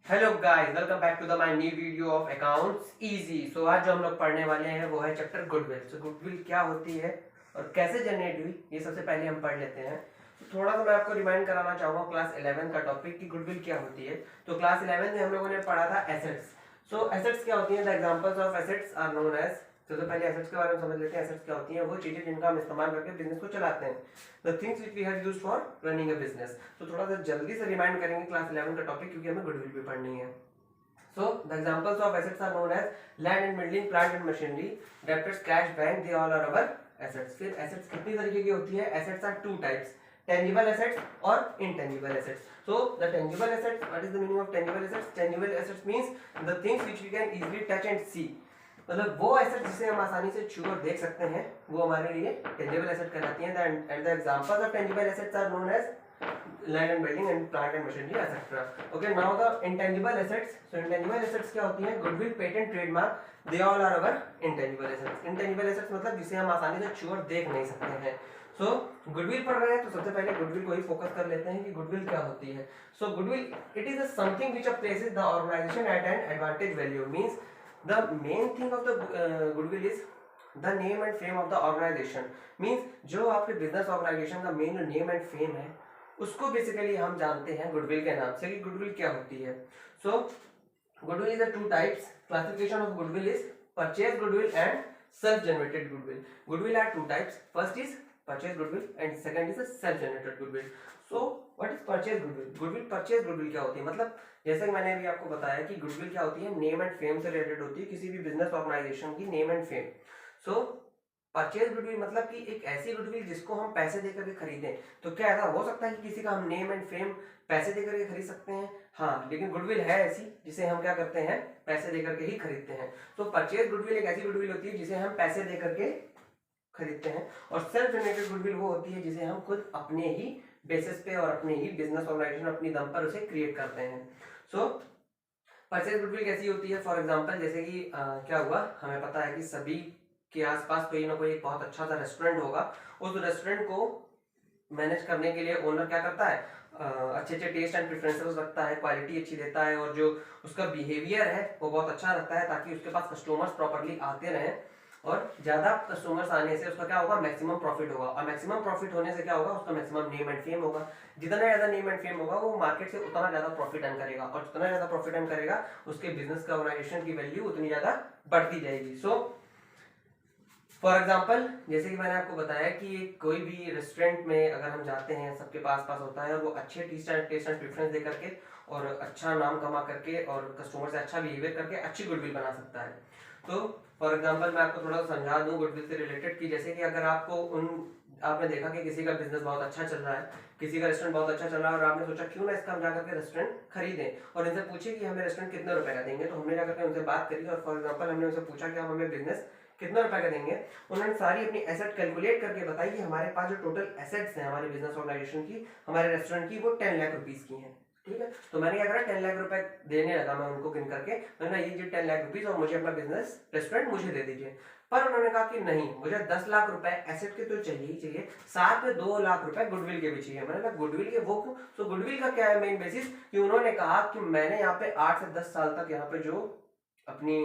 Hello guys, welcome back to the my new video of accounts easy. So आज जो हम लोग पढ़ने वाले हैं वो है चैप्टर गुडविल। सो गुडविल क्या होती है और कैसे जनरेट हुई, ये सबसे पहले हम पढ़ लेते हैं। तो थोड़ा सा मैं आपको रिमाइंड कराना चाहूँगा क्लास 11 का टॉपिक कि गुडविल क्या होती है। तो क्लास 11 में हम लोगों ने पढ़ा था एसेट्स। सो एसेट्स क्या होती है? The examples of assets are known as. सबसे पहले एसेट्स के बारे में समझ लेते हैं। एसेट्स क्या होती हैं? वो चीजें जिनका हम इस्तेमाल करके बिजनेस को चलाते हैं। The things which we have used for running a business. तो थोड़ा सा जल्दी से रिमाइंड करेंगे क्लास 11 का टॉपिक, क्योंकि हमें गुडविल भी पढ़नी है। So the examples of assets are known as land and building, plant and machinery, debtors, cash, bank, they all are our assets. फिर assets कितनी तरीके की होती है? Assets are two types, tangible assets और intangible assets. So the tangible assets, what is the meaning of tangible assets? Tangible assets means the things which we can easily touch and see. मतलब वो asset जिसे हम आसानी से छू कर देख सकते हैं वो हमारे लिए टेंजिबल एसेट कहलाती हैं। And the examples of tangible assets are known as land and building and plant and machinery etc. Okay, now the intangible assets. So intangible assets क्या होती हैं? goodwill, patent, trademark, they all are our intangible assets. intangible assets मतलब जिसे हम आसानी से छू और देख नहीं सकते हैं। सो गुडविल पढ़ रहे हैं तो सबसे पहले गुडविल को ही फोकस कर लेते हैं कि गुडविल क्या होती है। So goodwill it is something which places the organisation at an advantage value. Means the main thing of the goodwill is the name and fame of the organisation. Means जो आपके business organisation का main name and fame है उसको basically हम जानते हैं goodwill के नाम से कि गुडविल क्या होती है। So goodwill is two types. Classification of goodwill is purchase goodwill and self generated goodwill. Goodwill are two types, first is purchase goodwill and second is self generated goodwill. So what is purchase goodwill? Goodwill purchase goodwill क्या होती है? मतलब जैसे कि मैंने अभी आपको बताया कि गुडविल क्या होती है, नेम एंड फेम से रिलेटेड होती है, किसी भी बिजनेस ऑर्गेनाइजेशन की name and fame. So purchase goodwill मतलब कि एक ऐसी गुडविल जिसको हम पैसे देकर के खरीदें। तो क्या ऐसा हो सकता है कि किसी का हम नेम एंड फेम पैसे देकर के खरीद सकते हैं? हाँ, लेकिन गुडविल है ऐसी जिसे हम क्या करते हैं, पैसे देकर के ही खरीदते हैं। तो परचेज गुडविल एक ऐसी गुडविल होती है जिसे हम पैसे देकर के खरीदते हैं। और सेल्फ जनरेटेड गुडविल वो होती है जिसे हम खुद अपने ही बेसिस पे और अपने ही बिजनेस ऑर्गेनाइजेशन अपनी दम पर उसे क्रिएट करते हैं। सो परचेज गुडविल कैसी होती है? फॉर एग्जाम्पल जैसे कि क्या हुआ, हमें पता है कि सभी के आसपास कोई ना कोई एक बहुत अच्छा सा रेस्टोरेंट होगा। उस रेस्टोरेंट को मैनेज करने के लिए ओनर क्या करता है, अच्छे अच्छे टेस्ट एंड प्रेफरेंसेस रखता है, क्वालिटी अच्छी देता है और जो उसका बिहेवियर है वो बहुत अच्छा रखता है ताकि उसके पास कस्टमर्स प्रॉपर्ली आते रहें। और ज्यादा कस्टमर्स आने से उसका क्या होगा, मैक्सिमम प्रॉफिट होगा। और मैक्सिमम प्रॉफिट होने से क्या होगा, उसका मैक्सिमम नेम एंड फेम होगा। जितना ज्यादा नेम एंड फेम होगा वो मार्केट से उतना ज्यादा प्रॉफिट अर्न करेगा, और जितना ज्यादा प्रॉफिट अर्न करेगा उसके बिजनेस का ऑर्गेनाइजेशन की वैल्यू उतनी ज्यादा बढ़ती जाएगी। सो फॉर एग्जाम्पल जैसे कि मैंने आपको बताया कि कोई भी रेस्टोरेंट में अगर हम जाते हैं, सबके पास होता है और वो अच्छे टेस्ट एंड प्रेफरेंस दे करके और अच्छा नाम कमा करके और कस्टमर से अच्छा बिहेवियर करके अच्छी गुडविल बना सकता है। तो फॉर एग्जाम्पल मैं आपको थोड़ा सा समझा दूं गुडविल से रिलेटेड कि जैसे कि अगर आपने देखा कि किसी का बिजनेस बहुत अच्छा चल रहा है, किसी का रेस्टोरेंट बहुत अच्छा चल रहा है और आपने सोचा क्यों ना इसका हम जाकर के रेस्टोरेंट खरीदें और इनसे पूछे कि हमें रेस्टोरेंट कितने रुपए का देंगे। तो हमने जाकर के उनसे बात करी और फॉर एग्जाम्पल हमने उनसे पूछा कि आप हमें बिजनेस कितना रुपए का देंगे। उन्होंने सारी अपनी एसेट कैलकुलेट करके बताई कि हमारे पास जो टोटल एसेट्स हैं हमारे बिजनेस ऑर्गेनाइजेशन की, हमारे रेस्टोरेंट की, वो 10 लाख रुपीस की हैं। ठीक है, तो मैंने क्या करा, 10 लाख रुपए देने लगा मैं उनको गिन करके। मैंने ये जो 10 लाख रुपीस और मुझे अपना बिजनेस रेस्टोरेंट मुझे दे दीजिए। पर उन्होंने कहा कि नहीं, मुझे 10 लाख रुपए एसेट के तो चाहिए ही चाहिए, साथ में 2 लाख रुपए गुडविल के भी चाहिए। मैंने कहा गुडविल के वो क्यों? तो गुडविल का क्या है मेन बेसिस कि उन्होंने कहा कि मैंने यहाँ पे 8 से 10 साल तक यहाँ पे जो अपनी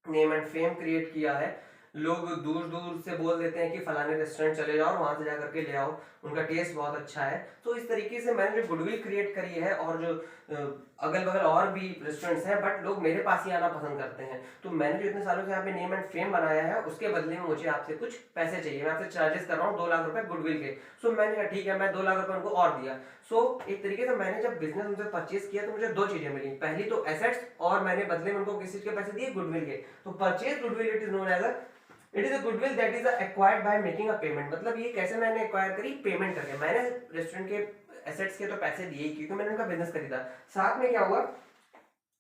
नेम एंड फेम क्रिएट किया है, लोग दूर दूर से बोल देते हैं कि फलाने रेस्टोरेंट चले जाओ, वहां से जाकर के ले आओ, उनका टेस्ट बहुत अच्छा है। तो इस तरीके से मैंने जो गुडविल क्रिएट करी है और जो अगल बगल और भी रेस्टोरेंट्स हैं बट लोग मेरे पास ही आना पसंद करते हैं। तो मैंने जो इतने सालों से यहाँ पे नेम एंड फेम बनाया है उसके बदले में मुझे आपसे कुछ पैसे चाहिए। मैं आपसे चार्जेस कर रहा हूँ 2 लाख रुपए गुडविल के। सो मैंने कहा ठीक है, मैं 2 लाख रुपए उनको और दिया। सो एक तरीके से मैंने जब बिजनेस उनसे परचेज किया तो मुझे 2 चीजें मिली, पहली तो एसेट्स और मैंने बदले में उनको किस चीज के पैसे दिए, गुडविल के। तो purchase goodwill it is known as it is a goodwill that is acquired by making a payment. मतलब ये कैसे मैंने एक्वायर करी, पेमेंट करके। मैंने रेस्टोरेंट के एसेट्स के तो पैसे दिए ही क्योंकि मैंने उनका बिजनेस खरीदा, साथ में क्या हुआ,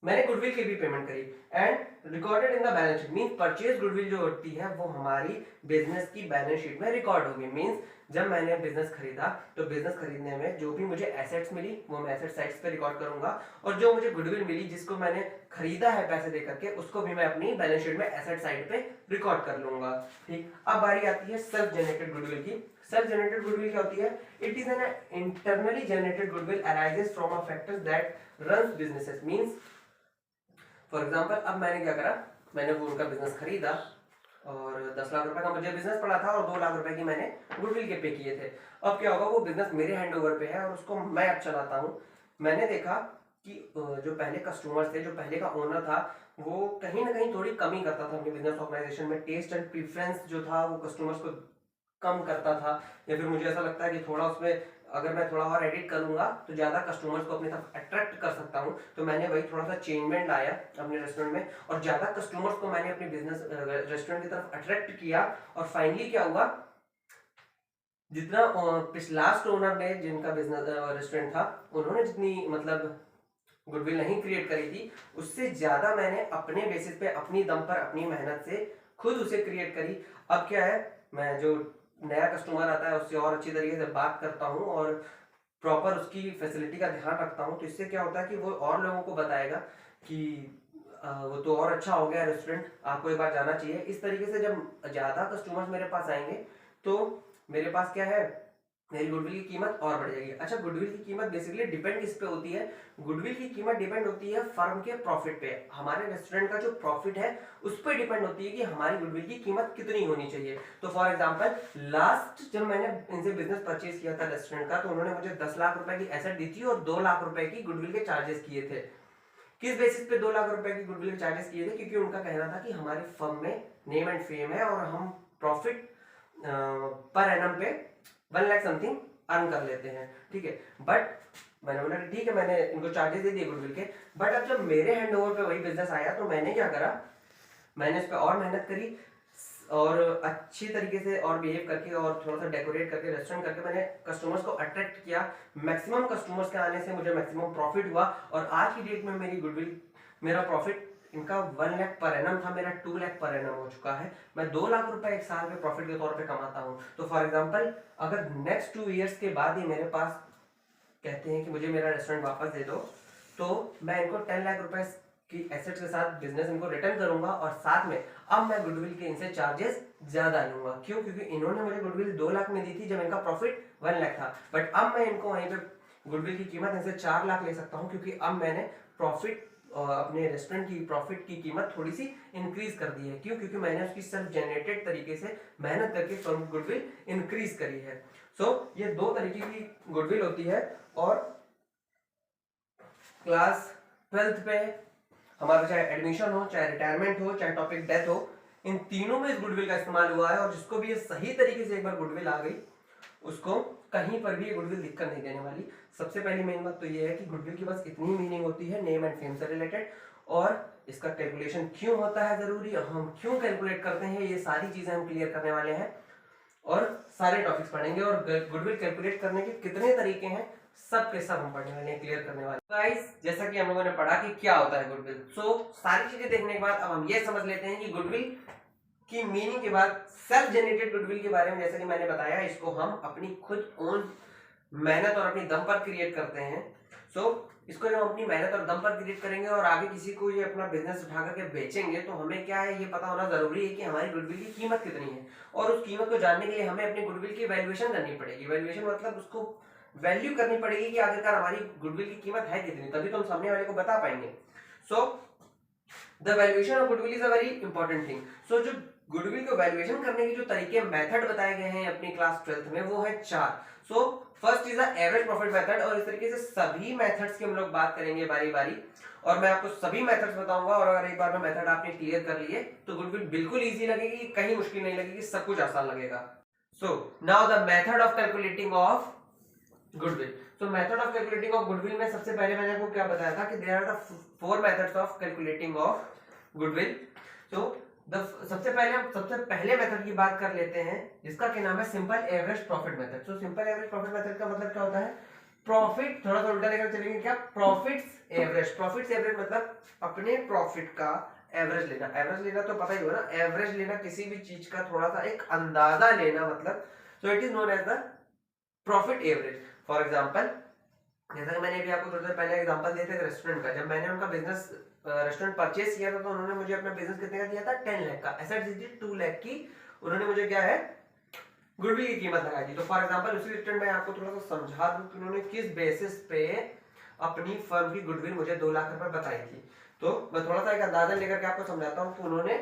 मैंने गुडविल की भी पेमेंट करी and recorded in the balance sheet. Means purchase goodwill जो होती है वो हमारी बिजनेस की बैलेंस शीट में रिकॉर्ड होगी। मींस जब मैंने बिजनेस खरीदा तो बिजनेस खरीदने में जो भी मुझे एसेट्स मिली वो मैं एसेट साइड्स पे रिकॉर्ड करूंगा, और जो मुझे गुडविल मिली जिसको मैंने खरीदा है पैसे दे करके उसको भी मैं अपनी बैलेंस शीट में एसेट साइड पे रिकॉर्ड कर लूंगा। ठीक, अब बारी आती है सेल्फ जनरेटेड गुडविल की। सेल्फ जनरेटेड गुडविल क्या होती है? It is an internally generated goodwill arises from a factors that runs businesses. Means for example, अब मैंने क्या करा, मैंने वो उनका बिजनेस खरीदा और 10 लाख रुपए का मुझे बिजनेस पड़ा था और 2 लाख रुपए की मैंने गुडविल के पे किए थे। अब क्या होगा, वो बिजनेस मेरे हैंड ओवर पे है और उसको मैं अब चलाता हूँ। मैंने देखा कि जो पहले कस्टमर्स थे, जो पहले का ओनर था, वो कहीं ना कहीं थोड़ी कमी करता था अपनी बिजनेस ऑर्गेनाइजेशन में। टेस्ट एंड प्रीफरेंस जो था वो कस्टमर्स को कम करता था, या फिर मुझे ऐसा लगता है कि थोड़ा उसमें अगर मैं थोड़ा और एडिट करूंगा तो ज्यादा कस्टमर्स को अपनी तरफ अट्रैक्ट कर सकता हूं। तो मैंने वही थोड़ा सा चेंजमेंट लाया अपने रेस्टोरेंट में और ज्यादा कस्टमर्स को मैंने अपने बिजनेस रेस्टोरेंट की तरफ अट्रैक्ट किया। और फाइनली क्या हुआ, जितना लास्ट ओनर ने जिनका बिजनेस रेस्टोरेंट था, उन्होंने जितनी मतलब गुडविल नहीं क्रिएट करी थी, उससे ज्यादा मैंने अपने बेसिस पे, अपनी दम पर, अपनी मेहनत से खुद उसे क्रिएट करी। अब क्या है, मैं जो नया कस्टमर आता है उससे और अच्छी तरीके से बात करता हूँ और प्रॉपर उसकी फैसिलिटी का ध्यान रखता हूँ। तो इससे क्या होता है कि वो और लोगों को बताएगा कि वो तो और अच्छा हो गया रेस्टोरेंट, आपको एक बार जाना चाहिए। इस तरीके से जब ज्यादा कस्टमर्स मेरे पास आएंगे तो मेरे पास क्या है, मेरी गुडविल की कीमत और बढ़ जाएगी। अच्छा, गुडविल की कीमत बेसिकली डिपेंड किस पे होती है? गुडविल की कीमत डिपेंड होती है फर्म के प्रॉफिट पे। हमारे रेस्टोरेंट का जो प्रॉफिट है उस पर डिपेंड होती है कि हमारी गुडविल की कीमत कितनी होनी चाहिए। तो फॉर एग्जांपल, लास्ट जब मैंने इनसे बिजनेस परचेज किया था रेस्टोरेंट का, तो उन्होंने मुझे 10 लाख रुपए की एसेट दी थी और 2 लाख रुपए की गुडविल के चार्जेस किए थे। किस बेसिस पे 2 लाख रुपए की गुडविल के चार्जेस किए थे? क्योंकि उनका कहना था कि हमारे फर्म में नेम एंड फेम है और हम प्रॉफिट पर एनम पे 1 लाख समथिंग अर्न कर लेते हैं, ठीक है। बट मैंने बोला कि ठीक है, मैंने इनको चार्जेस दे दिए गुडविल के। बट अब जब मेरे हैंड ओवर पे वही बिजनेस आया तो मैंने क्या करा, मैंने इस पर और मेहनत करी और अच्छी तरीके से और बिहेव करके और थोड़ा सा डेकोरेट करके, रेस्टोरेंट करके मैंने कस्टमर्स को अट्रैक्ट किया। मैक्सिमम कस्टमर्स के आने से मुझे मैक्सिमम प्रॉफिट हुआ और आज की डेट में मेरी गुडविल, मेरा प्रॉफिट इनका 1 लाख पर एनम था, मेरा 2 लाख पर एनम हो चुका है। मैं 2 लाख रुपए एक साल में प्रॉफिट के तौर पे कमाता हूँ। तो फॉर एग्जांपल, अगर नेक्स्ट 2 इयर्स के बाद ही मेरे पास कहते हैं कि मुझे मेरा रेस्टोरेंट वापस दे दो, तो मैं इनको 10 लाख रुपए की एसेट्स के साथ बिजनेस इनको रिटर्न करूंगा और साथ में अब मैं गुडविल के इनसे चार्जेस ज्यादा लूंगा। क्यों? क्योंकि इन्होंने मुझे गुडविल 2 लाख में दी थी जब इनका प्रॉफिट 1 लाख था। बट अब मैं इनको वहीं पे गुडविल की कीमत इनसे 4 लाख ले सकता हूँ, क्योंकि अब मैंने प्रॉफिट अपने रेस्टोरेंट की प्रॉफिट की कीमत थोड़ी सी इंक्रीज कर दी है। क्यों? क्योंकि मैंने उसकी सेल्फ जनरेटेड तरीके से मेहनत करके फर्म गुडविल इंक्रीज करी है। सो ये 2 तरीके की गुडविल होती है। और क्लास 12th पे हमारा चाहे एडमिशन हो, चाहे रिटायरमेंट हो, चाहे टॉपिक डेथ हो, इन तीनों में इस गुडविल का इस्तेमाल हुआ है। और जिसको भी ये सही तरीके से एक बार गुडविल आ गई, उसको कहीं पर भी ये गुडविल दिक्कत नहीं देने वाली। सबसे पहली मेन बात तो ये है कि गुडविल की बस इतनी मीनिंग होती है नेम एंड फेम से रिलेटेड, और इसका कैलकुलेशन क्यों होता है जरूरी, हम क्यों कैलकुलेट करते हैं, ये सारी चीजें हम क्लियर करने वाले हैं और सारे टॉपिक्स पढ़ेंगे। और गुडविल कैलकुलेट करने के कितने तरीके हैं, सब के सब हम पढ़ने वाले हैं, क्लियर करने वाले। गाइस, जैसा कि हम लोगों ने पढ़ा कि क्या होता है गुडविल, सो सारी चीजें देखने के बाद अब हम ये समझ लेते हैं कि गुडविल की मीनिंग के बाद सेल्फ जनरेटेड गुडविल के बारे में। जैसा कि मैंने बताया, इसको हम अपनी खुद ओन मेहनत और अपनी दम पर क्रिएट करते हैं। सो इसको जब हम अपनी मेहनत और दम पर क्रिएट करेंगे और आगे किसी को ये अपना बिजनेस उठा करके बेचेंगे, तो हमें क्या है, ये पता होना जरूरी है कि हमारी गुडविल की कीमत कितनी है। और उस कीमत को जानने के लिए हमें अपनी गुडविल की वैल्यूएशन करनी पड़ेगी। वैल्यूएशन मतलब उसको वैल्यू करनी पड़ेगी कि आखिरकार हमारी गुडविल की कीमत है कितनी, तभी तो हम सामने वाले को बता पाएंगे। So the valuation of goodwill is a very important thing. So जो गुडविल को वैल्यूएशन करने के जो तरीके, मेथड बताए गए हैं अपनी क्लास 12th में, वो है 4। सो first is the average profit method, और इस तरीके से सभी मेथड्स की हम लोग बात करेंगे बारी बारी, और मैं आपको सभी मेथड्स बताऊंगा। और अगर एक बार में मेथड आपने क्लियर कर लिए तो गुडविल बिल्कुल इजी लगेगी, कहीं मुश्किल नहीं लगेगी, सब कुछ आसान लगेगा। So now the method of calculating of goodwill. So method of calculating of goodwill में सबसे पहले मैंने आपको क्या बताया था कि there are the 4 methods of calculating of goodwill. तो सबसे पहले मेथड की बात कर लेते हैं, जिसका क्या नाम है, simple average profit method. So simple average profit method का मतलब क्या होता है, प्रॉफिट, थोड़ा सा उल्टा लेकर चलेंगे, क्या, प्रॉफिट्स एवरेज। प्रॉफिट्स एवरेज मतलब अपने प्रॉफिट का एवरेज लेना। एवरेज लेना तो पता ही होगा ना, एवरेज लेना किसी भी चीज का थोड़ा सा एक अंदाजा लेना, मतलब so it is known as the profit average. For example, जैसा कि मैंने अभी आपको थोड़ी देर पहले एग्जांपल दिए थे रेस्टोरेंट का, जब मैंने उनका बिजनेस रेस्टोरेंट परचेस किया था तो उन्होंने मुझे अपना बिजनेस कितने का दिया था, 10 लाख का। एसेट्स दी थी 2 लाख की, उन्होंने मुझे क्या है गुडविल की कीमत लगाई थी। तो फॉर एग्जांपल उसी रिलेटेड मैं आपको थोड़ा सा समझा दूं कि उन्होंने किस बेसिस पे अपनी फर्म की गुडविल मुझे 2 लाख रुपए बताई थी। तो मैं थोड़ा सा एक अंदाजा लेकर के आपको समझाता हूँ कि उन्होंने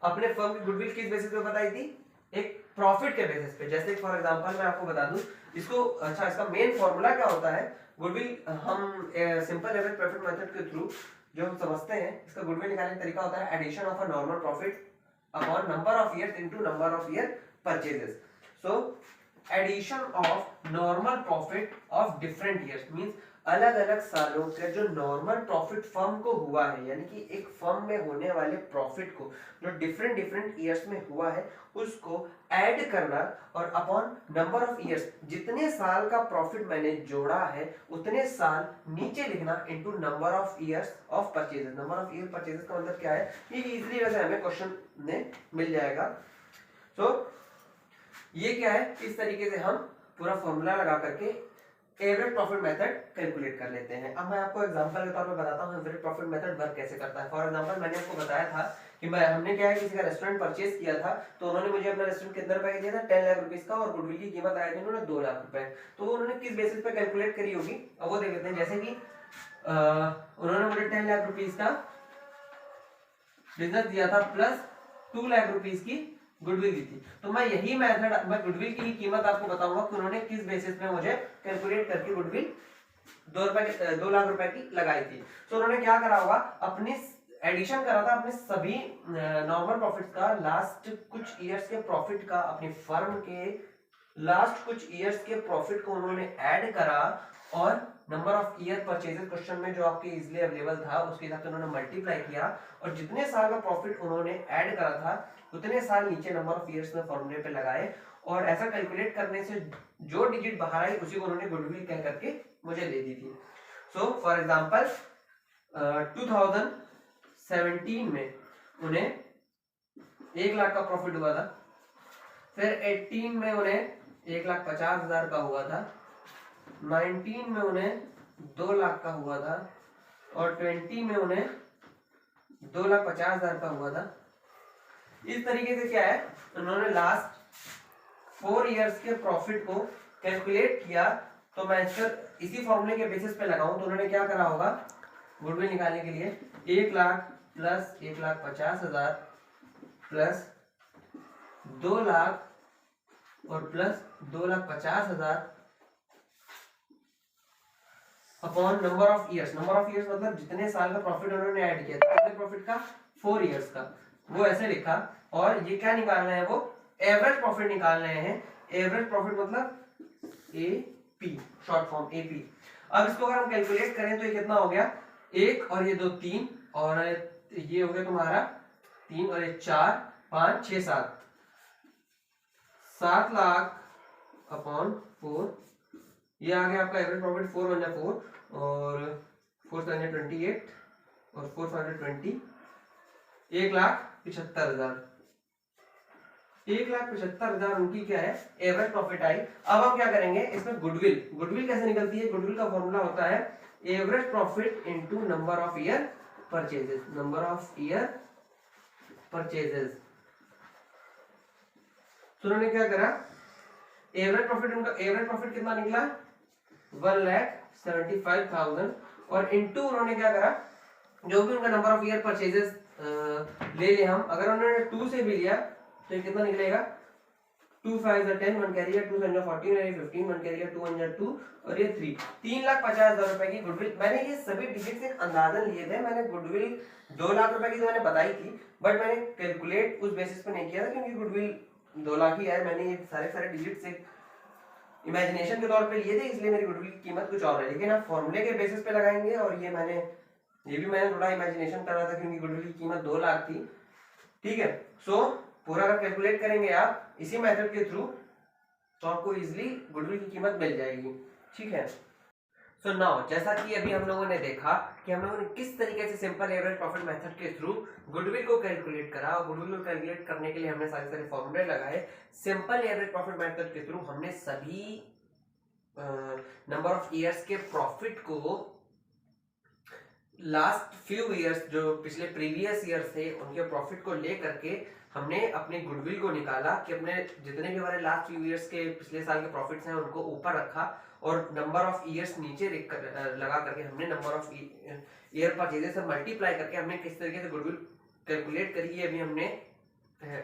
अपने फर्म की गुडविल किस बेसिस पे बताई थी, एक प्रॉफिट के बेसिस पे। जैसे फॉर एग्जांपल मैं आपको बता दूं इसको, अच्छा इसका मेन फॉर्मूला क्या होता है गुडविल, हम सिंपल एवरेज प्रॉफिट मेथड के थ्रू जो हम समझते हैं, इसका गुडविल निकालने का तरीका होता है addition of a normal profit upon number of years into number of year purchases. So addition of normal profit of different years means अलग अलग सालों का जो नॉर्मल प्रॉफिट फर्म को हुआ है, यानी कि एक फर्म में होने वाले प्रॉफिट को जो डिफरेंट डिफरेंट ईयर्स में हुआ है उसको ऐड करना, और अपॉन नंबर ऑफ ईयर्स, जितने साल का प्रॉफिट मैंने जोड़ा है उतने साल नीचे लिखना into number of years of purchases. Number of year purchases का मतलब क्या है, ये इजीली वैसे हमें क्वेश्चन में मिल जाएगा। सो ये क्या है, इस तरीके से हम पूरा फॉर्मूला लगा करके एवरेज प्रॉफिट मेथड कैलकुलेट कर लेते हैं। अब मैं आपको एग्जांपल के तौर पे बताता हूँ एवरेज प्रॉफिट मेथड वर्क कैसे करता है। फॉर एग्जांपल मैंने आपको बताया था कि हमने क्या है, किसी का रेस्टोरेंट परचेज किया था, तो उन्होंने मुझे अपना रेस्टोरेंट कितने रुपए का दिया था, 10 लाख रुपीस का, और गुडविल की कीमत लगाई थी उन्होंने 2 लाख रुपए। तो उन्होंने किस बेसिस पे कैलकुलेट करी होगी, अब वो देख लेते हैं। जैसे कि उन्होंने मुझे 10 लाख रुपीस का बिजनेस दिया था प्लस 2 लाख रुपीस की गुडविल दी थी। तो मैं यही मेथड, मैं गुडविल की ही कीमत आपको बताऊंगा कि उन्होंने किस बेसिस पे मुझे कैलकुलेट करके गुडविल 2 लाख रुपए की लगाई थी। तो उन्होंने क्या करा होगा, अपने एडिशन करा था अपने सभी नॉर्मल प्रॉफिट का, लास्ट कुछ ईयर्स के प्रॉफिट का, अपनी फर्म के लास्ट कुछ ईयर्स के प्रॉफिट को उन्होंने ऐड करा, और number of year purchases question में जो आपके इजीली अवेलेबल था उसके हिसाब से उन्होंने मल्टीप्लाई किया, और जितने साल का प्रॉफिट उन्होंने ऐड करा था उतने साल नीचे नंबर ऑफ ईयर्स में फॉर्मूले पे लगाए, और ऐसा कैलकुलेट करने से जो डिजिट बाहर आई उसी को उन्होंने गुडविल कह करके मुझे दे दी थी। सो फॉर एग्जांपल 2017 में उन्हें 1 लाख का प्रॉफिट हुआ था, फिर 18 में उन्हें 1,50,000 का हुआ था, 19 में उन्हें 2 लाख का हुआ था, और 20 में उन्हें 2,50,000 का हुआ था। इस तरीके से क्या है, उन्होंने लास्ट 4 इयर्स के प्रॉफिट को कैलकुलेट किया। तो मैं इसी फॉर्मूले के बेसिस पे लगाऊं तो उन्होंने क्या करा होगा, गुडविल निकालने के लिए 1 लाख प्लस 1,50,000 प्लस 2 लाख और plus 2,50,000 upon number of years. Number of years मतलब जितने साल का प्रॉफिट उन्होंने ऐड किया, कितने प्रॉफिट का, 4 इयर्स का, वो ऐसे लिखा। और ये क्या निकालना है, वो एवरेज प्रॉफिट निकाल रहे हैं। एवरेज प्रॉफिट मतलब एपी, शॉर्ट फॉर्म एपी। अब इसको अगर हम कैलकुलेट करें तो ये कितना हो गया, 1 और ये 2 3, और ये हो गया तुम्हारा 3 और ये 4 5 6 7 लाख अपॉन 4। ये आ गया आपका एवरेज प्रॉफिट 4 1 4 और 4 7 28 और 4 5 20, 1,75,000। 1,75,000 उनकी क्या है, एवरेज प्रॉफिट आई। अब हम क्या करेंगे, इसमें गुडविल, गुडविल कैसे निकलती है, गुडविल का फॉर्मूला होता है average profit into number of year purchases. Number of year purchases. तो उन्होंने क्या करा, एवरेज प्रॉफिट, उनका एवरेज प्रॉफिट कितना निकला, 1,75,000, और इनटू उन्होंने क्या करा, जो भी उनका नंबर ऑफ ईयर परचेजेस ले ले हम, अगर उन्होंने 2 से भी लिया तो ये कितना निकलेगा, 2 5 10 1 कैरी 2 7 14 और ये 15 1 कैरी 2 1 2 और ये 3, 3,50,000 रुपए की गुडविल। मैंने ये सभी डिजिट से अंदाजन लिए थे। मैंने गुडविल 2 लाख रुपए की तो मैंने बताई थी, बट मैंने कैलकुलेट उस बेसिस पे नहीं किया था क्योंकि गुडविल 2 लाख ही है। मैंने ये सारे डिजिट से इमेजिनेशन के तौर पे लिए थे, इसलिए मेरी गुडविल की कीमत कुछ और है। लेकिन आप फॉर्मूले के बेसिस पे लगाएंगे, और ये भी मैंने थोड़ा इमेजिनेशन करा था क्योंकि गुडविल की कीमत 2 लाख थी। ठीक है, सो पूरा अगर कैलकुलेट करेंगे आप इसी मेथड के थ्रू तो आपको इजीली गुडविल की कीमत मिल जाएगी। ठीक है, सो नाउ जैसा कि अभी हम लोगों ने देखा कि हम लोगों ने किस तरीके से सिंपल एवरेज प्रॉफिट मेथड के थ्रू गुडविल को कैलकुलेट करा, और गुडविल को कैलकुलेट करने के लिए हमने सारे फॉर्मूले लगाए। सिंपल एवरेज प्रॉफिट मेथड के थ्रू हमने सभी नंबर ऑफ ईयर्स के प्रॉफिट को लास्ट फ्यू ईयर्स जो पिछले प्रीवियस ईयर्स थे उनके प्रॉफिट को लेकर के हमने अपने गुडविल को निकाला कि अपने जितने भी हमारे लास्ट फ्यू ईयर्स के पिछले साल के प्रॉफिट्स हैं उनको ऊपर रखा और नंबर ऑफ ईयर्स नीचे लगा करके हमने नंबर ऑफ ईयर परचेजेस से मल्टीप्लाई करके हमने किस तरीके से गुडविल कैलकुलेट करी है अभी हमने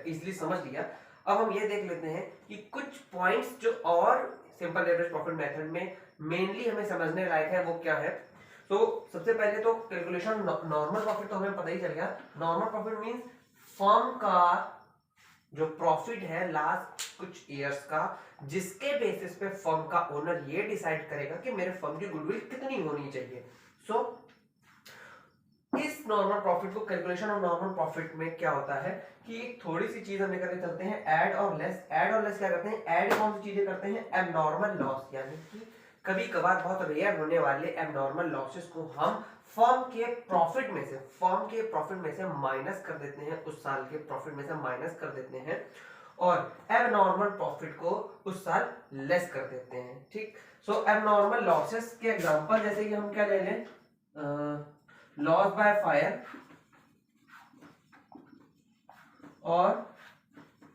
इजिली समझ लिया। अब हम ये देख लेते हैं कि कुछ पॉइंट्स जो और सिंपल एवरेज प्रॉफिट मेथड में मेनली हमें समझने लायक है वो क्या है। तो सबसे पहले तो कैलकुलेशन नॉर्मल प्रॉफिट तो हमें पता ही चल गया। नॉर्मल प्रॉफिट मींस फर्म का जो प्रॉफिट है लास्ट कुछ इयर्स का जिसके बेसिस पे फर्म का ओनर ये डिसाइड करेगा कि मेरे फर्म की गुडविल कितनी होनी चाहिए। सो इस नॉर्मल प्रॉफिट को कैलकुलेशन ऑफ नॉर्मल प्रॉफिट में क्या होता है कि एक थोड़ी सी चीज हम लेकर चलते हैं ऐड और लेस। ऐड और लेस क्या करते हैं, ऐड कौन सी चीजें करते हैं, एबनॉर्मल लॉस यानी कि कभी कभार बहुत रेयर होने वाले एबनॉर्मल लॉसेस को हम फर्म के प्रॉफिट में से माइनस कर देते हैं, उस साल के प्रॉफिट में से माइनस कर देते हैं और एबनॉर्मल प्रॉफिट को उस साल लेस कर देते हैं। ठीक, सो एबनॉर्मल लॉसेस के एग्जांपल जैसे कि हम क्या ले लें, लॉस बाय फायर और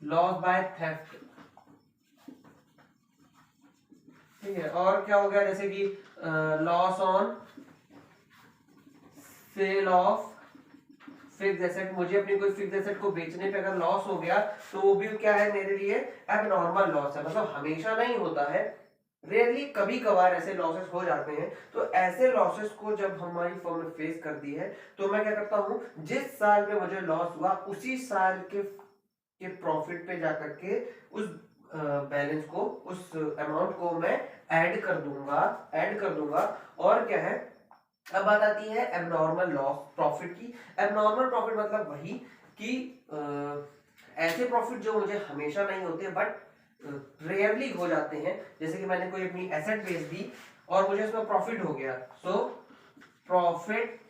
लॉस बाय थेफ्ट। ठीक है, और क्या हो गया जैसे कि loss on sale of fixed asset. मुझे अपनी कोई फिक्स्ड एसेट को बेचने पे अगर लॉस हो गया तो वो भी क्या है मेरे लिए एबनॉर्मल लॉस है। मतलब हमेशा नहीं होता है, रेयरली कभी कभार ऐसे लॉसेस हो जाते हैं। तो ऐसे लॉसेस को जब हमारी फर्म ने फेस कर दी है तो मैं क्या करता हूं, जिस साल में मुझे लॉस हुआ उसी साल के प्रॉफिट पे जाकर के उस बैलेंस को, उस अमाउंट को मैं ऐड कर दूंगा। और क्या है, अब बात आती है एबनॉर्मल लॉस प्रॉफिट की। एबनॉर्मल प्रॉफिट मतलब वही कि ऐसे प्रॉफिट जो मुझे हमेशा नहीं होते बट रेयरली हो जाते हैं। जैसे कि मैंने कोई अपनी एसेट बेच दी और मुझे उसमें प्रॉफिट हो गया, so profit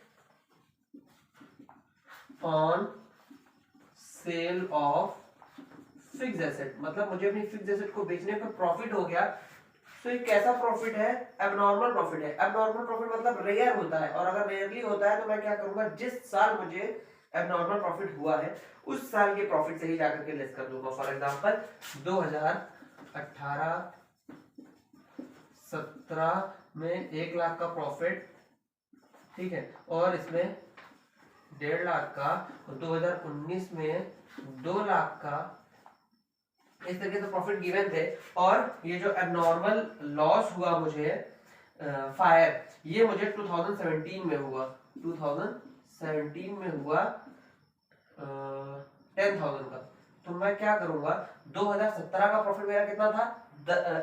on sale of fixed asset. मतलब मुझे अपनी फिक्स्ड एसेट को बेचने पर प्रॉफिट हो गया। तो ये कैसा प्रॉफिट है, एबनॉर्मल प्रॉफिट है। एबनॉर्मल प्रॉफिट मतलब रेयर होता है और अगर रेयरली होता है तो मैं क्या करूंगा, जिस साल मुझे एबनॉर्मल प्रॉफिट हुआ है उस साल के प्रॉफिट से ही जाकर के लेस कर दूंगा। फॉर एग्जांपल 2018-17 में 1 लाख का प्रॉफिट, ठीक है, और इसमें 1.5 लाख का, और 2019 में 2 लाख का, इस तरीके से प्रॉफिट गिवन थे। और ये जो एबनॉर्मल लॉस हुआ मुझे फायर, ये मुझे 2017 में हुआ, 2017 में हुआ 10,000 का। तो मैं क्या करूंगा, 2017 का प्रॉफिट मेरा कितना था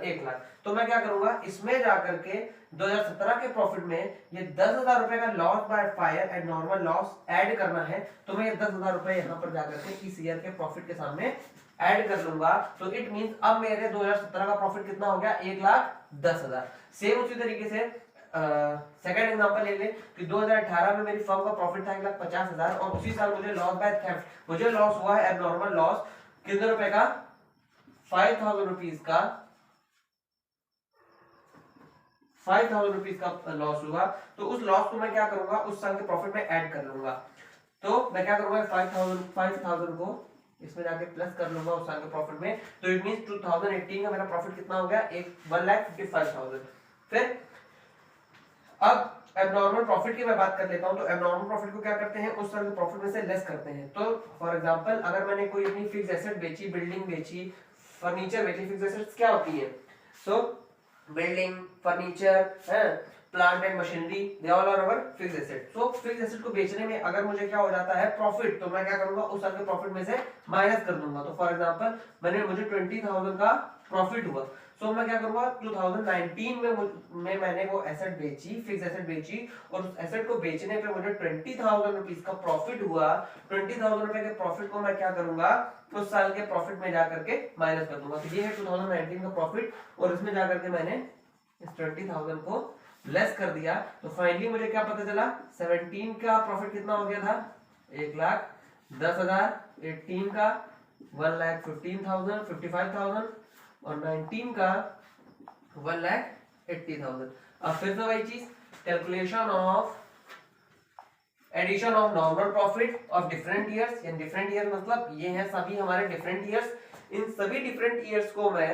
1 लाख। तो मैं क्या करूंगा, इसमें जाकर के 2017 के प्रॉफिट में ये 10,000 रुपए का loss by fire and normal loss add करना है। तो मैं ये 10,000 रुपए यहाँ पर जाकर के इस ईयर के प्रॉफिट के सामने ऐड कर लूंगा। तो इट मींस अब मेरे 2017 का प्रॉफिट कितना हो गया, 1,10,000। सेम उसी तरीके से सेकंड एग्जांपल ले लें कि 2018 में मेरी फर्म का प्रॉफिट था 1,50,000 और उसी साल मुझे लॉस बाय थेफ्ट, मुझे लॉस हुआ है एबनॉर्मल लॉस कितने रुपए का, 5,000 रुपीज का, 5,000 रुपीज का लॉस हुआ। तो उस लॉस को मैं क्या करूंगा, उस साल के प्रॉफिट में ऐड कर लूंगा। तो मैं क्या करूंगा, 5,000 को इसमें जाके प्लस कर लूंगा उस साल के प्रॉफिट में। तो इट मींस 2018 का मेरा प्रॉफिट कितना हो गया, 1,55,000। फिर अब एबनॉर्मल प्रॉफिट की मैं बात कर लेता हूं। तो एबनॉर्मल प्रॉफिट को क्या करते हैं, उस साल के प्रॉफिट में से लेस करते हैं। तो फॉर एग्जांपल अगर मैंने कोई अपनी फिक्स्ड एसेट बेची, बिल्डिंग बेची, फर्नीचर बेची। फिक्स्ड एसेट्स क्या होती है, सो बिल्डिंग, फर्नीचर, है, plant and machinery, they all are our fixed asset. So fixed asset को बेचने में अगर मुझे क्या हो जाता है प्रॉफिट, तो मैं क्या करूंगा, उस साल के प्रॉफिट में से माइनस कर दूंगा। तो फॉर एग्जांपल मुझे 20,000 का प्रॉफिट हुआ, सो मैं क्या करूंगा, 2019 में मैंने वो एसेट बेची, फिक्स्ड एसेट बेची, और उस एसेट को बेचने पे मुझे 20,000 रुपीज का प्रॉफिट हुआ। 20,000 रुपए के प्रॉफिट को मैं क्या करूंगा, उस साल के प्रॉफिट में जाकर के माइनस कर दूंगा। तो ये है 2019 का प्रॉफिट और इसमें जाकर के मैंने इस 20,000 को लेस कर दिया। तो फाइनली मुझे क्या पता चला, 17 का प्रॉफिट कितना हो गया था, 1,10,000, 18 का 1,15,000, 55,000 और 19 का 1,80,000। अब फिर से वही चीज, calculation of addition of normal profit of different years, यानी डिफरेंट ईयर मतलब ये है सभी हमारे डिफरेंट ईयर्स, इन सभी डिफरेंट ईयर्स को मैं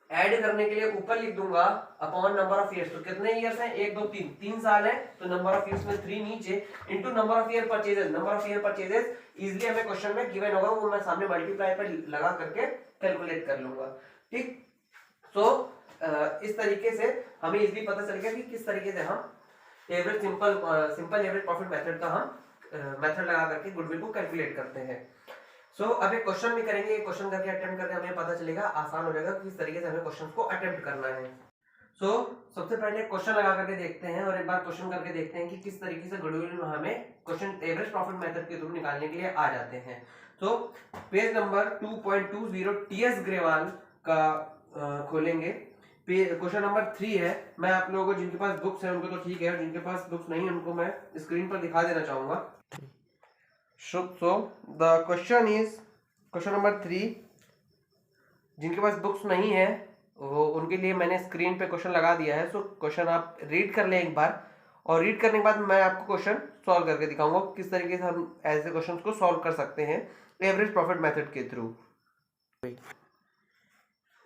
ऐड करने के लिए ऊपर लिख दूंगा अपॉन नंबर ऑफ ईयर्स। तो कितने ईयर्स हैं, 1 2 3, 3 साल है तो नंबर ऑफ ईयर्स में 3 नीचे, into number of year purchases. Number of year purchases easily हमें क्वेश्चन में गिवन होगा, वो मैं सामने मल्टीप्लाई पर लगा करके कैलकुलेट कर लूंगा। ठीक, तो इस तरीके से हमें इजीली पता चल गया कि किस तरीके से हम average simple average profit method का हम मेथड लगा करके गुडविल को कैलकुलेट करते हैं। सो अब एक क्वेश्चन भी करेंगे, क्वेश्चन करके अटेम्प्ट करके हमें पता चलेगा, आसान हो जाएगा किस तरीके से हमें क्वेश्चन को अटेम्प्ट करना है। सो सबसे पहले क्वेश्चन लगा करके देखते हैं और एक बार क्वेश्चन करके देखते हैं कि किस तरीके से गुडविल हमें क्वेश्चन एवरेज प्रॉफिट मेथड के थ्रू निकालने के लिए आ जाते हैं। तो पेज नंबर 2.20 टीएस ग्रेवाल का खोलेंगे। क्वेश्चन नंबर 3 है। मैं आप लोगों को जिनके पास बुक्स है उनको तो ठीक है, और जिनके पास बुक्स नहीं है उनको मैं स्क्रीन पर दिखा देना चाहूंगा। So the question is question number 3, जिनके पास बुक्स नहीं है वो उनके लिए मैंने स्क्रीन पे क्वेश्चन लगा दिया है। सो क्वेश्चन आप रीड कर लें एक बार, और रीड करने के बाद मैं आपको क्वेश्चन सॉल्व करके दिखाऊंगा किस तरीके से हम ऐसे क्वेश्चंस को सॉल्व कर सकते हैं एवरेज प्रॉफिट मेथड के थ्रू।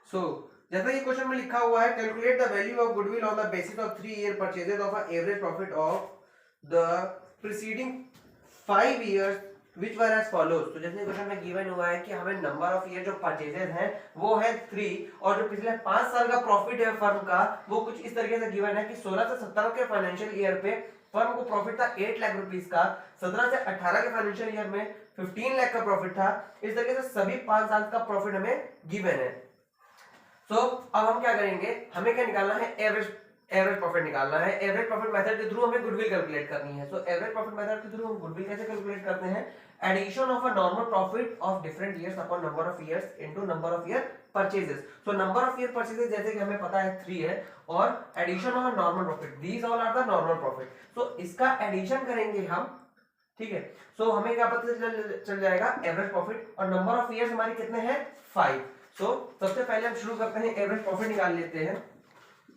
सो जैसा कि क्वेश्चन में लिखा हुआ है, calculate the value of goodwill on the basis of 3 year purchases of a average profit of the preceding 5 years which were as follows। तो जैसे क्वेश्चन में गिवन हुआ है कि हमें नंबर ऑफ ईयर जो परचेजेस हैं वो है 3, और जो पिछले 5 साल का प्रॉफिट है फर्म का वो कुछ इस तरीके से गिवन है कि 16 से 17 के फाइनेंशियल ईयर पे फर्म को प्रॉफिट था 8 लाख रुपीस का, 17 से 18 के फाइनेंशियल ईयर में 15 लाख का प्रॉफिट था। इस तरीके से सभी 5 साल का प्रॉफिट हमें गिवन है। सो अब हम क्या करेंगे, हमें क्या निकालना है, एवरेज प्रॉफिट निकालना है। एवरेज प्रॉफिट मेथड के थ्रू हमें गुडविल कैलकुलेट करनी है। सो एवरेज प्रॉफिट मेथड के थ्रू हम गुडविल कैसे कैलकुलेट करते हैं, addition of a normal profit of different years upon number of years into number of year purchases. So number of year purchases जैसे कि हमें पता है 3 है, और addition of a normal profit, these all are the normal profit. So इसका addition करेंगे हम, ठीक है। सो हमें क्या पता चल जाएगा एवरेज प्रॉफिट, और नंबर ऑफ ईयर्स हमारी कितने हैं 5। सो सबसे पहले हम शुरू करते हैं एवरेज प्रॉफिट निकाल लेते हैं।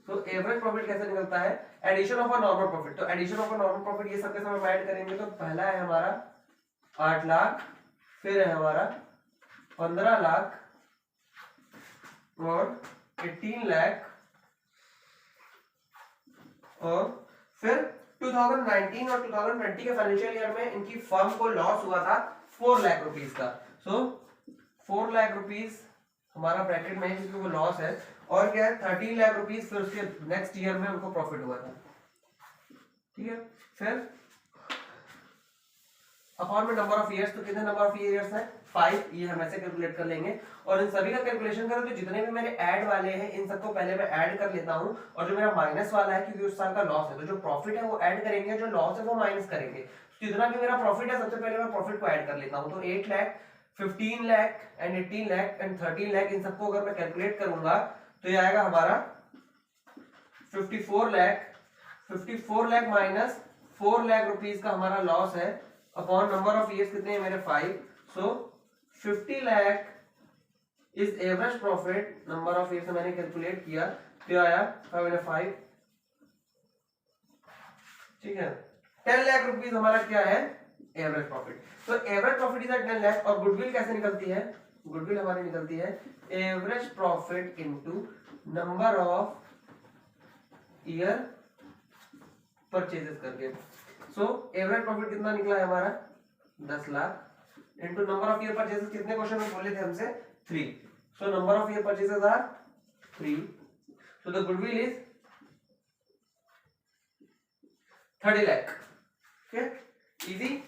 तो एवरेज प्रॉफिट कैसे निकलता है, addition of a normal profit. तो addition of a normal profit ये सबके सब हम ऐड करेंगे। तो पहला है हमारा 8 लाख, फिर है हमारा 15 लाख और 18 लाख, और फिर 2019 और 2020 के फाइनेंशियल ईयर में इनकी फर्म को लॉस हुआ था 4 लाख रुपीस का। सो 4 लाख रुपीस हमारा ब्रैकेट में है क्योंकि वो लॉस है, और क्या है 13 लाख रुपीस फिर उसके नेक्स्ट ईयर में उनको प्रॉफिट हुआ था, ठीक है। फिर अपॉन में नंबर ऑफ ईयर्स, तो कितने नंबर ऑफ ईयर्स है 5, ये हम ऐसे कैलकुलेट कर लेंगे। और इन सभी का कैलकुलेशन करें तो जितने भी मेरे ऐड वाले हैं इन सबको पहले मैं ऐड कर लेता हूं, और जो मेरा माइनस वाला है क्योंकि उस साल का लॉस है तो जो प्रॉफिट है वो ऐड करेंगे, जो लॉस है वो माइनस करेंगे। तो जितना भी मेरा प्रॉफिट है सबसे पहले मैं प्रॉफिट को ऐड कर लेता हूं। तो 8 लाख, 15 लाख एंड 18 लाख एंड 13 लाख, इन सबको अगर मैं कैलकुलेट करूंगा तो ये आएगा हमारा 54 लाख। 54 लाख माइनस 4 लाख रुपीस का हमारा लॉस है, अपॉन नंबर ऑफ ईयर्स कितने हैं मेरे 5। सो 50 lakh is average profit, number of years मैंने कैलकुलेट किया तो आया 5, ठीक है। 10 लाख रुपीस हमारा क्या है एवरेज प्रॉफिट। तो एवरेज प्रॉफिट इज 10 लाख। और गुडविल कैसे निकलती है, गुडविल हमारी निकलती है average profit into number of year purchases करके। सो एवरेज प्रॉफिट कितना निकला है हमारा 10 lakh into number of year purchases, कितने क्वेश्चन में बोले थे हमसे 3। So number of year purchases are 3। So the goodwill is 30 lakh, okay, easy.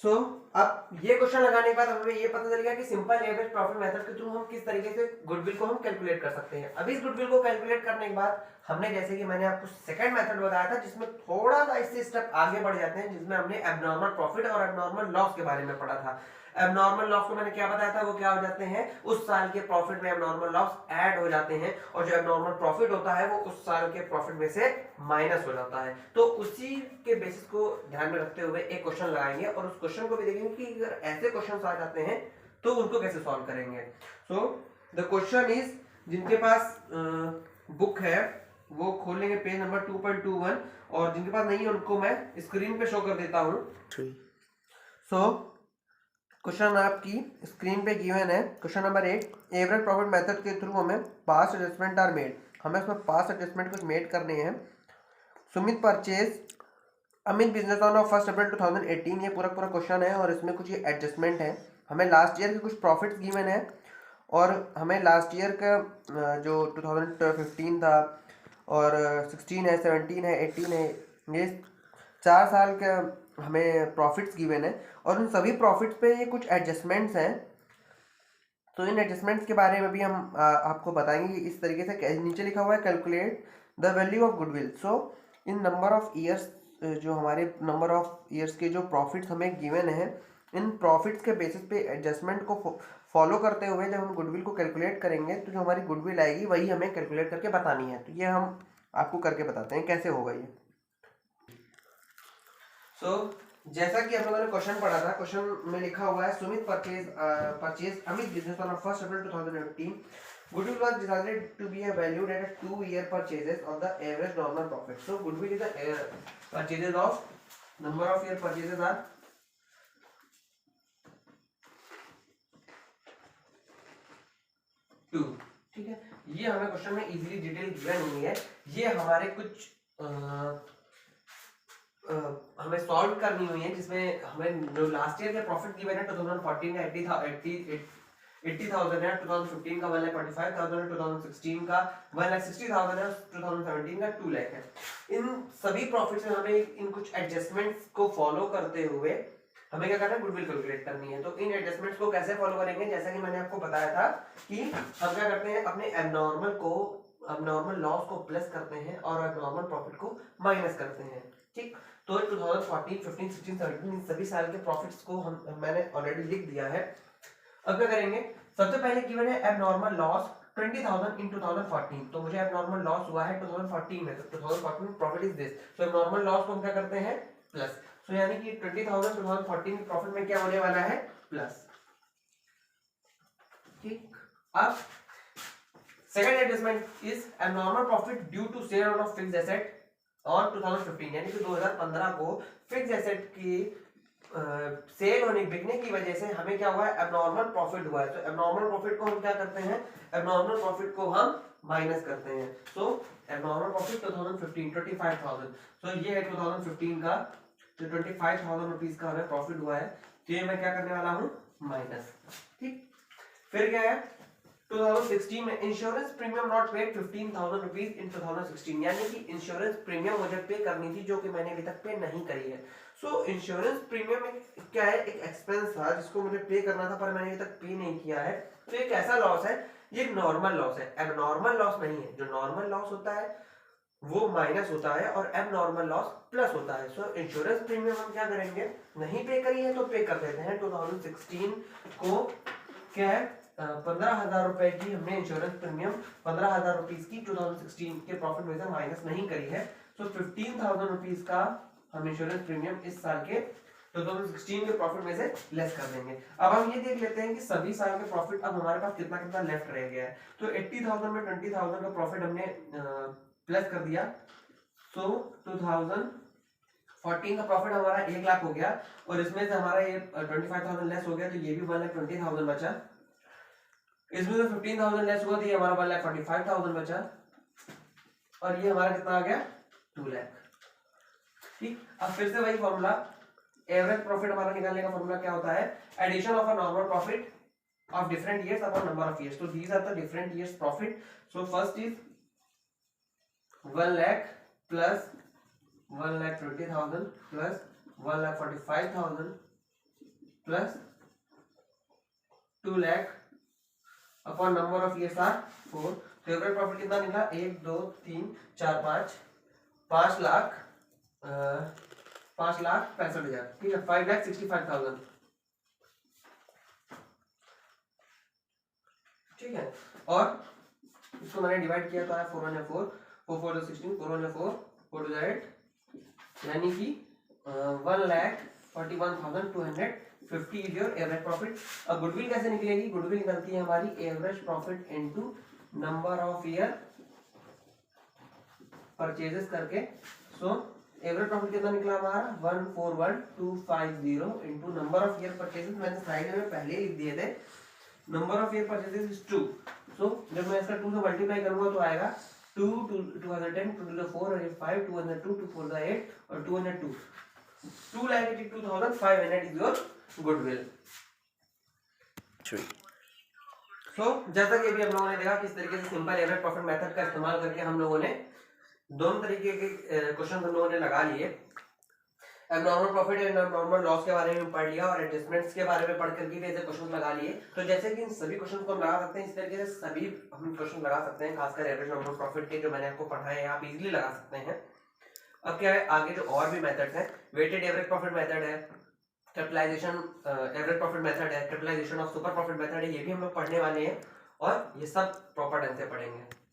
So अब ये क्वेश्चन लगाने के बाद हमें ये पता चल गया कि सिंपल एवरेज प्रॉफिट मेथड के थ्रू हम किस तरीके से गुडविल को हम कैलकुलेट कर सकते हैं। अभी इस गुडविल को कैलकुलेट करने के बाद हमने, जैसे कि मैंने आपको सेकंड मेथड बताया था जिसमें थोड़ा सा इससे स्टेप आगे बढ़ जाते हैं, जिसमें हमने एबनॉर्मल प्रॉफिट और एबनॉर्मल लॉस के बारे में पढ़ा था। एबनॉर्मल लॉस को मैंने क्या बताया था, वो क्या हो जाते हैं, उस साल के प्रॉफिट में एबनॉर्मल लॉस ऐड हो जाते हैं, और जो एबनॉर्मल प्रॉफिट होता है वो उस साल के प्रॉफिट में से माइनस हो जाता है। तो उसी के बेसिस को ध्यान में रखते हुए एक क्वेश्चन लगाएंगे, और उस क्वेश्चन को भी देखेंगे कि अगर ऐसे क्वेश्चन आ जाते हैं तो उनको कैसे सॉल्व करेंगे। सो द क्वेश्चन इज, जिनके पास बुक है वो खोल लेंगे पेज नंबर 2.21, और जिनके पास नहीं है उनको मैं स्क्रीन पे शो कर देता हूँ। सो क्वेश्चन आपकी स्क्रीन पे गिवन है। Question number 8, average profit method के थ्रू हमें पास्ट एडजस्टमेंट आर मेड, हमें उसमें पास्ट एडजस्टमेंट कुछ मेड करने हैं। Sumit purchase Amit business on off 1 अप्रैल 2018, ये पूरा पूरा क्वेश्चन है और इसमें कुछ ये एडजस्टमेंट है। हमें लास्ट ईयर के कुछ प्रॉफिट्स गिवन है और हमें लास्ट ईयर का जो 2015 था और 16 है, 17 है, 18 है, ये 4 साल का हमें प्रॉफिट्स गिवन है और उन सभी प्रॉफिट्स पे ये कुछ एडजस्टमेंट्स हैं। तो इन एडजस्टमेंट्स के बारे में भी हम आपको बताएंगे। इस तरीके से नीचे लिखा हुआ है calculate the value of goodwill. So in number of years, जो हमारे नंबर ऑफ ईयर्स के जो प्रॉफिट्स हमें गिवन है, इन प्रॉफिट्स के बेसिस पे एडजस्टमेंट को फॉलो करते हुए जब हम गुडविल को कैलकुलेट करेंगे तो जो हमारी गुडविल आएगी वही हमें कैलकुलेट करके बतानी है। तो ये हम आपको करके बताते हैं कैसे होगा ये। जैसा कि हम लोगों ने क्वेश्चन पढ़ा था, क्वेश्चन में लिखा हुआ है Sumit purchase Amit business on 1 April 2015, goodwill was decided to be valued at 2-year purchases of the average normal profit. So goodwill is the purchases of number of year purchases are 2। ठीक है, ये हमें क्वेश्चन में easily detail given नहीं है, ये हमारे कुछ हमें सॉल्व करनी हुई है, जिसमें हमें जो लास्ट ईयर के प्रॉफिट गिवन है 2014 का 80,000 है, 2015 का 1,45,000 है, 2016 का 1,60,000 है, 2017 का 2 लाख है। इन सभी प्रॉफिट्स में हमें इन कुछ एडजस्टमेंट्स को फॉलो करते हुए हमें क्या करना है, गुडविल कैलकुलेट करनी है। तो इन एडजस्टमेंट्स को कैसे फॉलो करेंगे, जैसा कि मैंने आपको बताया था कि हम क्या करते हैं, अपने एबनॉर्मल लॉस को प्लस करते हैं और एबनॉर्मल प्रॉफिट को माइनस करते हैं। ठीक, तो 2014, 15, 16, 17 इन सभी साल के प्रॉफिट्स को मैंने ऑलरेडी लिख दिया है। अब क्या करेंगे, सबसे पहले गिवन है एबनॉर्मल लॉस 20,000 इन 2014, तो मुझे एबनॉर्मल लॉस हुआ है 2014 में, तो 2014 प्रॉफिट इज दिस, तो एबनॉर्मल लॉस को हम क्या करते हैं, प्लस। तो यानी कि 20,000 2014 के प्रॉफिट में क्या होने वाला है, प्लस। ठीक, अब second adjustment is abnormal profit due to sale of fixed asset और 2015, यानी कि 2015 को फिक्स एसेट की सेल होने बिकने की वजह से हमें क्या हुआ है, एबनॉर्मल प्रॉफिट हुआ है। तो एबनॉर्मल प्रॉफिट को हम क्या करते हैं, एबनॉर्मल प्रॉफिट को हम माइनस करते हैं। सो एबनॉर्मल प्रॉफिट 2015 25,000, सो ये है 2015 का जो 25,000 रुपीज का हमें प्रॉफिट हुआ है, तो ये मैं क्या करने वाला हूँ, माइनस। ठीक, फिर क्या है 2016 में insurance premium not paid 15,000 rupees in 2016, यानी कि इंश्योरेंस प्रीमियम मुझे पे करनी थी जो कि मैंने अभी तक पे नहीं करी है। सो इंश्योरेंस प्रीमियम क्या है, एक एक्सपेंस था जिसको मुझे पे करना था पर मैंने अभी तक पे नहीं किया है। तो एक ऐसा लॉस है, ये नॉर्मल लॉस है, एबनॉर्मल लॉस नहीं है। जो नॉर्मल लॉस होता है वो माइनस होता है और एबनॉर्मल लॉस प्लस होता है। सो इंश्योरेंस प्रीमियम हम क्या करेंगे, नहीं पे करी है तो पे कर देते हैं। 2016 को क्या है, 15,000 रुपए की हमने इंश्योरेंस प्रीमियम 15,000 रुपीज की 2016 के प्रॉफिट में से माइनस नहीं करी है। तो 15,000 रुपीज का हम इंश्योरेंस प्रीमियम इस साल के 2016 के प्रॉफिट में से लेस कर देंगे। अब हम ये देख लेते हैं कि सभी साल के प्रॉफिट अब हमारे पास कितना कितना लेफ्ट रह गया है। तो 80,000 में 20,000 का प्रॉफिट हमने प्लस कर दिया, तो 2014 का प्रॉफिट हमारा 1 लाख हो गया और इसमें से हमारा ये 25,000 लेस हो गया, तो ये भी 1,20,000 बचा। इसमें से 15,000 लेस हुआ तो ये हमारा 1,45,000 बचा और ये हमारा कितना आ गया, 2 लाख। ठीक, अब फिर से वही फॉर्मूला, एवरेज प्रॉफिट हमारा निकालने का फॉर्मूला क्या होता है, addition of a normal profit of different years upon number of years. तो these are the different years profit. So first is 1 lakh plus 1,20,000 plus 1,45,000 plus 2 lakh upon number of years are 4। तो average profit कितना निकला, 1 2 3 4 5 लाख 5,65,000। ठीक है, 5,65,000। ठीक है, और इसको मैंने डिवाइड किया तो है 4 1 4 4 4 16 4 1 4 4 2 8, यानी कि 1,41,250 इज योर एवरेज प्रॉफिट। अब गुडविल कैसे निकलेगी, गुडविल निकलती है हमारी average profit into number of year purchases करके, सो एवरेज प्रॉफिट कितना निकला हमारा 141250 into number of year purchases, मैंने स्लाइड में पहले ही लिख दिए थे, number of year purchases is 2, सो जब मैं इसका 2 से मल्टीप्लाई करूंगा तो आएगा 2 210 2 to the 4 और ये 5 202 2 4 the 8 और 202 2,82,500 is your goodwill. सो जैसा कि अभी हम लोगों ने देखा किस तरीके से सिंपल एवरेज प्रॉफिट मेथड का इस्तेमाल करके हम लोगों ने दोनों तरीके के क्वेश्चन हम लोगों ने लगा लिए। Abnormal profit and abnormal loss के बारे में पढ़ लिया और एडजस्टमेंट्स के बारे में पढ़ करके भी ऐसे क्वेश्चन लगा लिए। तो जैसे कि इन सभी क्वेश्चन को हम लगा सकते हैं, इस तरीके से सभी हम क्वेश्चन लगा सकते हैं, खासकर एवरेज नॉर्मल प्रॉफिट के जो मैंने आपको पढ़ाए हैं आप इजीली लगा सकते हैं। अब क्या है, आगे जो और भी मेथड्स हैं, वेटेड एवरेज प्रॉफिट मेथड है, कैपिटलाइजेशन एवरेज प्रॉफिट मेथड है, capitalisation of super profit method है, ये भी हम लोग पढ़ने वाले हैं और ये सब प्रॉपर ढंग से पढ़ेंगे।